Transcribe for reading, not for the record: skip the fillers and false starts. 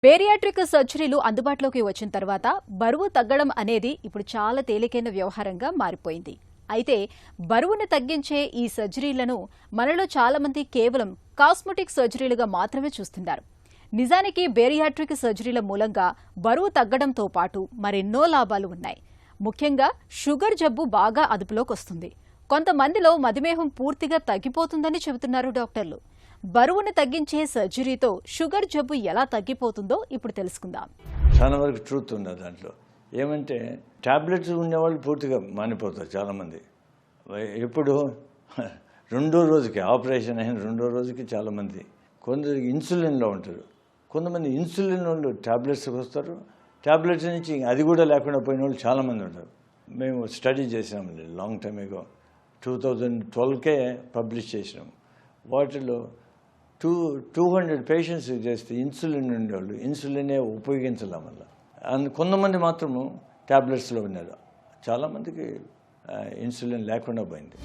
Bariatric సర్జరీలు అందుబాటులోకి వచ్చిన తర్వాత బరువు తగ్గడం అనేది ఇప్పుడు చాలా తేలికైన వ్యవహారంగా మారిపోయింది. అయితే బరువును తగ్గించే ఈ సర్జరీలను మనలో చాలా మంది కేవలం కాస్మెటిక్ సర్జరీలుగా మాత్రమే చూస్తున్నారు. నిజానికి బేరియాట్రిక్ సర్జరీల మూలంగా బరువు తగ్గడంతో పాటు మరెన్నో లాభాలు ఉన్నాయి. ముఖ్యంగా షుగర్ జబ్బు బాగా అదుపులోకి వస్తుంది. కొంతమందిలో మధుమేహం పూర్తిగా తగ్గిపోతుందని చెబుతున్నారు డాక్టర్లు. బరువును తగ్గించే సర్జరీతో షుగర్ జబ్బు ఎలా తగ్గిపోతుందో ఇప్పుడు తెలుసుకుందాం. చాలా వరకు ట్రూత్ ఉన్నది దాంట్లో. ఏమంటే టాబ్లెట్స్ ఉన్నవాళ్ళు పూర్తిగా మానిపోతారు చాలామంది. ఎప్పుడు రెండో రోజుకి ఆపరేషన్ అయిన రెండో రోజుకి చాలామంది. కొందరికి ఇన్సులిన్లో ఉంటారు, కొంతమంది ఇన్సులిన్ వాళ్ళు టాబ్లెట్స్కి వస్తారు. టాబ్లెట్స్ నుంచి అది కూడా లేకుండా పోయిన వాళ్ళు చాలామంది ఉంటారు. మేము స్టడీ చేసామండి లాంగ్ టైమ్ ఎగో, 2012కే పబ్లిష్ చేసినాం. వాటిలో 200 పేషెంట్స్ చేస్తే ఇన్సులిన్ ఉండేవాళ్ళు ఇన్సులినే ఉపయోగించాల వల్ల. కొంతమంది మాత్రము ట్యాబ్లెట్స్లో ఉన్నారు. చాలామందికి ఇన్సులిన్ లేకుండా పోయింది.